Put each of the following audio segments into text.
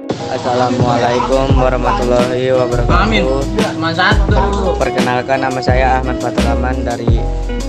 Assalamualaikum warahmatullahi wabarakatuh. Perkenalkan, nama saya Ahmad Fathurrahman dari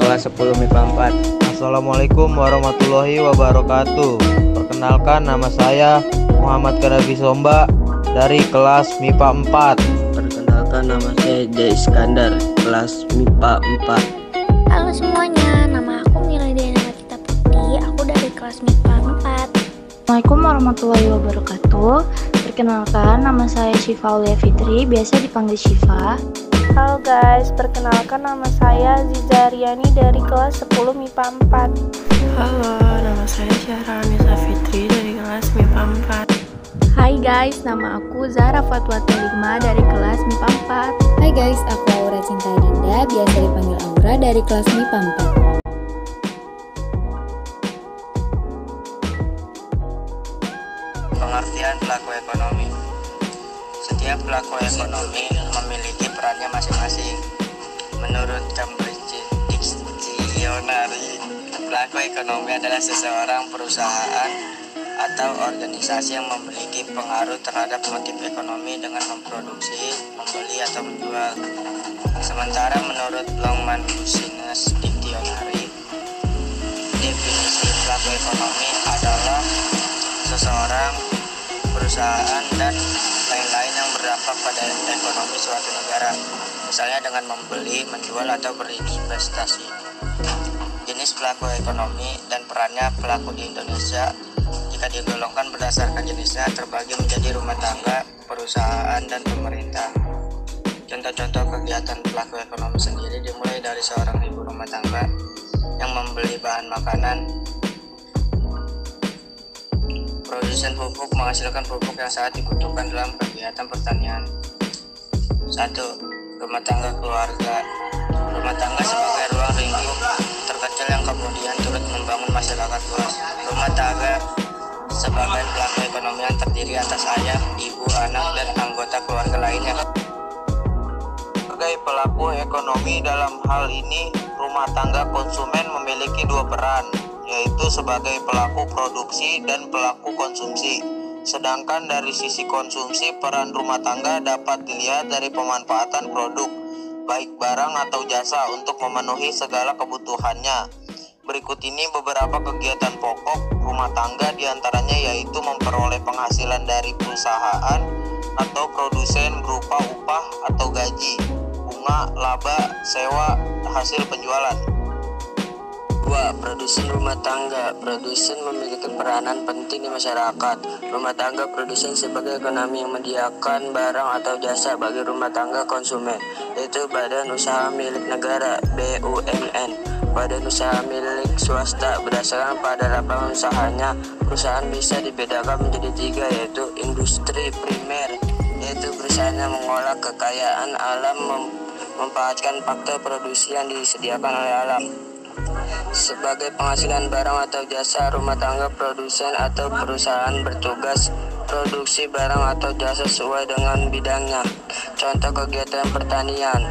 kelas 10 MIPA 4. Assalamualaikum warahmatullahi wabarakatuh. Perkenalkan, nama saya Muhammad Karabi Somba dari kelas MIPA 4. Perkenalkan, nama saya Jai Iskandar, kelas MIPA 4. Halo semuanya, nama aku Miladiana Markita Putri, aku dari kelas MIPA 4. Assalamualaikum warahmatullahi wabarakatuh. Perkenalkan, nama saya Syifa Aulia Fitri, biasa dipanggil Syifa. Halo guys, perkenalkan nama saya Ziza Riani dari kelas 10 MIPA 4. Halo, nama saya Syahra Anissa Fitri dari kelas MIPA 4. Hai guys, nama aku Zahra Fatwati Ligma dari kelas MIPA 4. Hai guys, aku Aura Cinta Dinda, biasa dipanggil Aura dari kelas MIPA 4. Pengertian pelaku ekonomi. Setiap pelaku ekonomi memiliki perannya masing-masing. Menurut Cambridge Dictionary, pelaku ekonomi adalah seseorang, perusahaan, atau organisasi yang memiliki pengaruh terhadap motif ekonomi dengan memproduksi, membeli, atau menjual. Sementara menurut Longman Business Dictionary, definisi pelaku ekonomi adalah seseorang, perusahaan, dan lain-lain yang berdampak pada ekonomi suatu negara, misalnya dengan membeli, menjual, atau berinvestasi. Jenis pelaku ekonomi dan perannya pelaku di Indonesia jika digolongkan berdasarkan jenisnya terbagi menjadi rumah tangga, perusahaan, dan pemerintah. Contoh-contoh kegiatan pelaku ekonomi sendiri dimulai dari seorang ibu rumah tangga yang membeli bahan makanan. Produsen pupuk menghasilkan pupuk yang sangat dibutuhkan dalam kegiatan pertanian. 1. Rumah tangga keluarga. Rumah tangga sebagai ruang lingkup terkecil yang kemudian turut membangun masyarakat luas. Rumah tangga sebagai pelaku ekonomi yang terdiri atas ayah, ibu, anak, dan anggota keluarga lainnya. Sebagai pelaku ekonomi dalam hal ini, rumah tangga konsumen memiliki dua peran, yaitu sebagai pelaku produksi dan pelaku konsumsi. Sedangkan dari sisi konsumsi, peran rumah tangga dapat dilihat dari pemanfaatan produk, baik barang atau jasa, untuk memenuhi segala kebutuhannya. Berikut ini beberapa kegiatan pokok rumah tangga, diantaranya yaitu memperoleh penghasilan dari perusahaan atau produsen berupa upah atau gaji, bunga, laba, sewa, hasil penjualan. 2. Produsen rumah tangga. Produsen memiliki peranan penting di masyarakat. Rumah tangga produsen sebagai ekonomi yang menyediakan barang atau jasa bagi rumah tangga konsumen, yaitu badan usaha milik negara (BUMN), badan usaha milik swasta. Berdasarkan pada lapangan usahanya, perusahaan bisa dibedakan menjadi 3, yaitu industri primer, yaitu perusahaan yang mengolah kekayaan alam, memanfaatkan faktor produksi yang disediakan oleh alam. Sebagai penghasilan barang atau jasa, rumah tangga produsen atau perusahaan bertugas produksi barang atau jasa sesuai dengan bidangnya. Contoh kegiatan pertanian,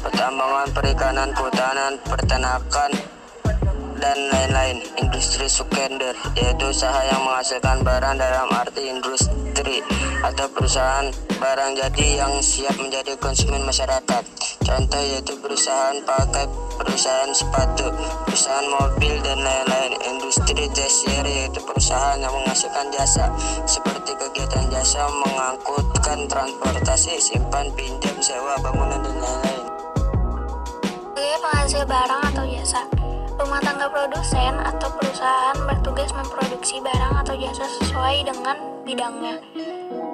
pertambangan, perikanan, kehutanan, peternakan, dan lain-lain. Industri sekunder, yaitu usaha yang menghasilkan barang dalam arti industri atau perusahaan barang jadi yang siap menjadi konsumen masyarakat. Contoh yaitu perusahaan pakai, perusahaan sepatu, perusahaan mobil, dan lain-lain. Industri tersier, yaitu perusahaan yang menghasilkan jasa seperti kegiatan jasa mengangkutkan transportasi, simpan, pinjam, sewa, bangunan, dan lain-lain. Sebagai penghasil barang atau jasa, rumah tangga produsen atau perusahaan bertugas memproduksi barang atau jasa sesuai dengan bidangnya.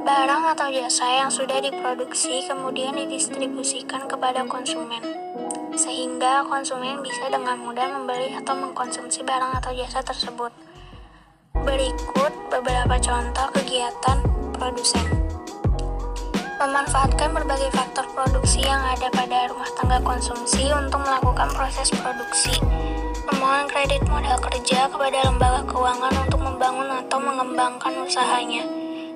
Barang atau jasa yang sudah diproduksi kemudian didistribusikan kepada konsumen, sehingga konsumen bisa dengan mudah membeli atau mengkonsumsi barang atau jasa tersebut. Berikut beberapa contoh kegiatan produsen. Memanfaatkan berbagai faktor produksi yang ada pada rumah tangga konsumsi untuk melakukan proses produksi. Memohon kredit modal kerja kepada lembaga keuangan untuk membangun atau mengembangkan usahanya.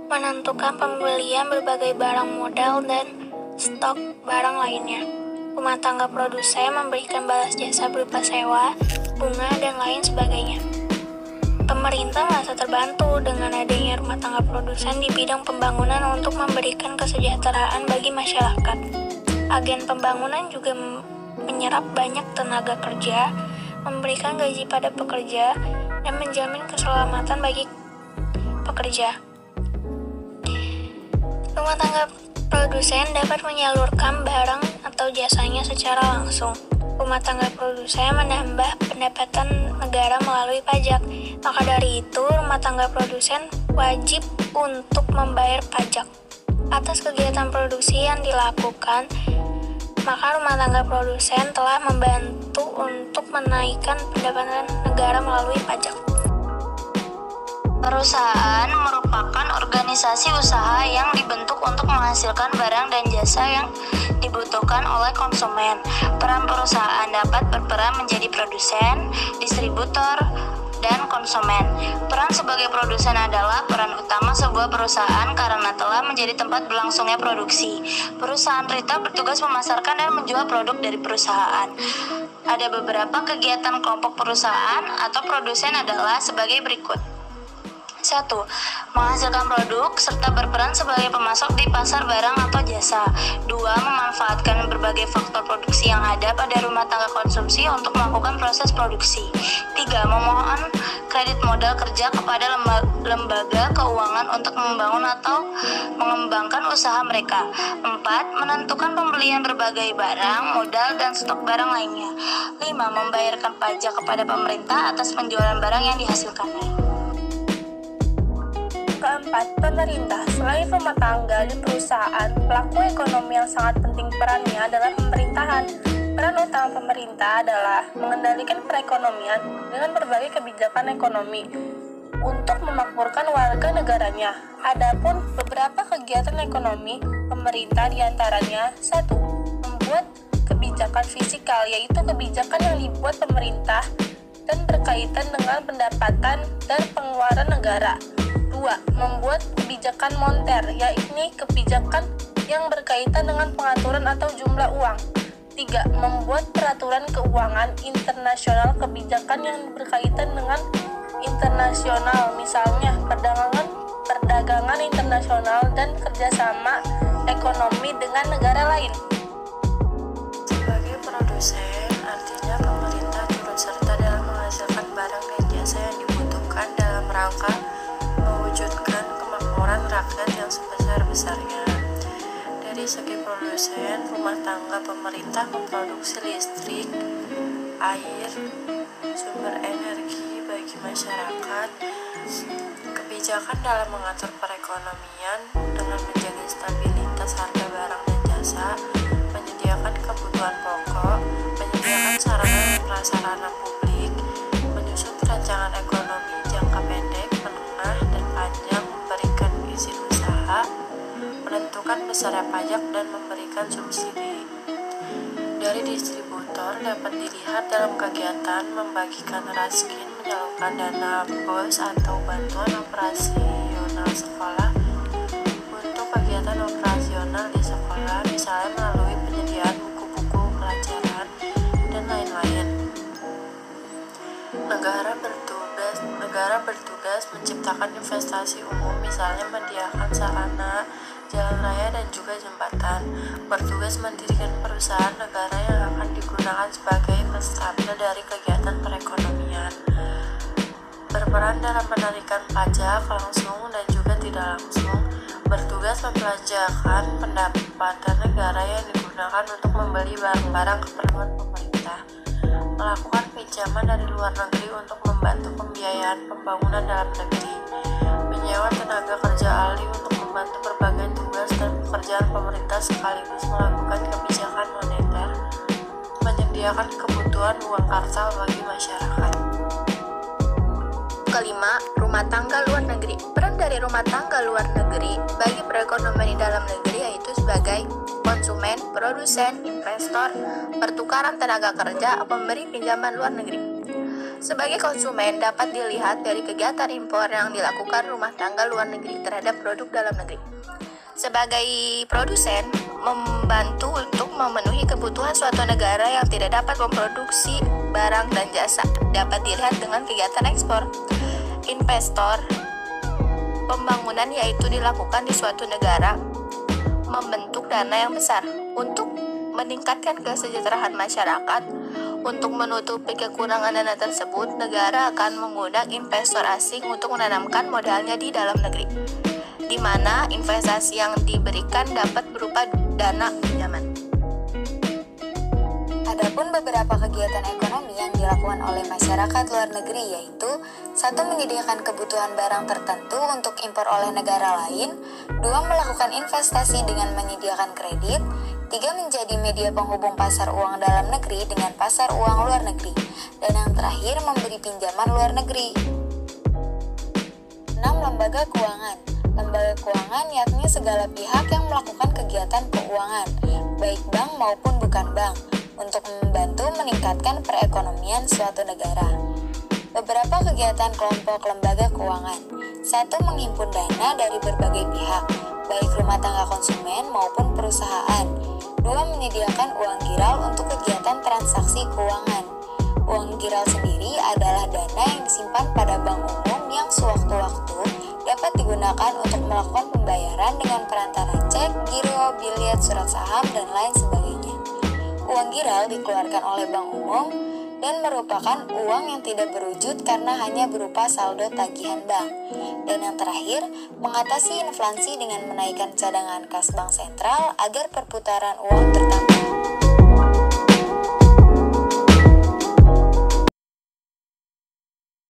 Menentukan pembelian berbagai barang modal dan stok barang lainnya. Rumah tangga produsen memberikan balas jasa berupa sewa, bunga, dan lain sebagainya. Pemerintah merasa terbantu dengan adanya rumah tangga produsen di bidang pembangunan untuk memberikan kesejahteraan bagi masyarakat. Agen pembangunan juga menyerap banyak tenaga kerja, memberikan gaji pada pekerja, dan menjamin keselamatan bagi pekerja. Rumah tangga produsen dapat menyalurkan barang atau jasanya secara langsung. Rumah tangga produsen menambah pendapatan negara melalui pajak. Maka dari itu, rumah tangga produsen wajib untuk membayar pajak atas kegiatan produksi yang dilakukan. Maka rumah tangga produsen telah membantu untuk menaikkan pendapatan negara melalui pajak. Perusahaan merupakan organisasi usaha yang dibentuk untuk menghasilkan barang dan jasa yang dibutuhkan oleh konsumen. Peran perusahaan dapat berperan menjadi produsen, distributor, dan konsumen. Peran sebagai produsen adalah peran utama sebuah perusahaan karena telah menjadi tempat berlangsungnya produksi. Perusahaan retail bertugas memasarkan dan menjual produk dari perusahaan. Ada beberapa kegiatan kelompok perusahaan atau produsen adalah sebagai berikut. 1. Menghasilkan produk serta berperan sebagai pemasok di pasar barang atau jasa. 2. Memanfaatkan berbagai faktor produksi yang ada pada rumah tangga konsumsi untuk melakukan proses produksi. 3. Memohon kredit modal kerja kepada lembaga keuangan untuk membangun atau mengembangkan usaha mereka. 4. Menentukan pembelian berbagai barang, modal, dan stok barang lainnya. 5. Membayarkan pajak kepada pemerintah atas penjualan barang yang dihasilkannya. Keempat, pemerintah. Selain rumah tangga dan perusahaan, pelaku ekonomi yang sangat penting perannya adalah pemerintahan. Peran utama pemerintah adalah mengendalikan perekonomian dengan berbagai kebijakan ekonomi untuk memakmurkan warga negaranya. Adapun beberapa kegiatan ekonomi pemerintah diantaranya 1. Membuat kebijakan fiskal, yaitu kebijakan yang dibuat pemerintah dan berkaitan dengan pendapatan dan pengeluaran negara. 2. Membuat kebijakan moneter, yakni kebijakan yang berkaitan dengan pengaturan atau jumlah uang. 3. Membuat peraturan keuangan internasional, kebijakan yang berkaitan dengan internasional, misalnya perdagangan internasional dan kerjasama ekonomi dengan negara lain. Sebagai produsen, artinya pemerintah turut serta dalam menghasilkan barang dan jasa yang dibutuhkan dalam rangka mewujudkan kemakmuran rakyat yang sebesar-besarnya. Dari segi produsen, rumah tangga pemerintah memproduksi listrik, air, sumber energi bagi masyarakat. Kebijakan dalam mengatur perekonomian dengan menjaga stabilitas harga barang dan jasa, menyediakan kebutuhan pokok, menyediakan sarana dan prasarana publik, menyusun rancangan ekonomi jangka pendek, menengah, dan panjang, memberikan izin usaha, menentukan besarnya pajak, dan memberikan subsidi. Dari distributor dapat dilihat dalam kegiatan membagikan raskin, menyalurkan dana BOS atau bantuan operasional sekolah untuk kegiatan operasional di sekolah, misalnya melalui penyediaan buku-buku pelajaran dan lain-lain. Negara bertugas menciptakan investasi umum, misalnya menyediakan sarana, jalan raya, dan juga jembatan. Bertugas mendirikan perusahaan negara yang akan digunakan sebagai penstabil dari kegiatan perekonomian. Berperan dalam menarikan pajak langsung dan juga tidak langsung. Bertugas membelanjakan pendapatan negara yang digunakan untuk membeli barang-barang keperluan pemerintah. Melakukan pinjaman dari luar negeri untuk membantu pembiayaan pembangunan dalam negeri. Menyewa tenaga kerja ahli untuk membantu berbagai tugas dan pekerjaan pemerintah sekaligus melakukan kebijakan moneter. Menyediakan kebutuhan uang kartal bagi masyarakat. Kelima, rumah tangga luar negeri. Peran dari rumah tangga luar negeri bagi perekonomian di dalam negeri yaitu sebagai konsumen, produsen, investor, pertukaran tenaga kerja, pemberi pinjaman luar negeri. Sebagai konsumen dapat dilihat dari kegiatan impor yang dilakukan rumah tangga luar negeri terhadap produk dalam negeri. Sebagai produsen, membantu untuk memenuhi kebutuhan suatu negara yang tidak dapat memproduksi barang dan jasa, dapat dilihat dengan kegiatan ekspor. investor pembangunan yaitu dilakukan di suatu negara membentuk dana yang besar untuk meningkatkan kesejahteraan masyarakat. Untuk menutupi kekurangan dana tersebut, negara akan mengundang investor asing untuk menanamkan modalnya di dalam negeri, di mana investasi yang diberikan dapat berupa dana pinjaman. Adapun beberapa kegiatan ekonomi yang dilakukan oleh masyarakat luar negeri yaitu 1. Menyediakan kebutuhan barang tertentu untuk impor oleh negara lain. 2. Melakukan investasi dengan menyediakan kredit. 3. Menjadi media penghubung pasar uang dalam negeri dengan pasar uang luar negeri. Dan yang terakhir, memberi pinjaman luar negeri. 6. Lembaga keuangan. Lembaga keuangan yakni segala pihak yang melakukan kegiatan keuangan, baik bank maupun bukan bank, untuk membantu meningkatkan perekonomian suatu negara. Beberapa kegiatan kelompok lembaga keuangan. 1. Menghimpun dana dari berbagai pihak, baik rumah tangga konsumen maupun perusahaan. 2. Menyediakan uang giral untuk kegiatan transaksi keuangan. Uang giral sendiri adalah dana yang disimpan pada bank umum yang sewaktu-waktu dapat digunakan untuk melakukan pembayaran dengan perantara cek, giro, biliet, surat saham, dan lain sebagainya. Uang giral dikeluarkan oleh bank umum dan merupakan uang yang tidak berwujud karena hanya berupa saldo tagihan bank. Dan yang terakhir, mengatasi inflasi dengan menaikkan cadangan kas bank sentral agar perputaran uang bertambah.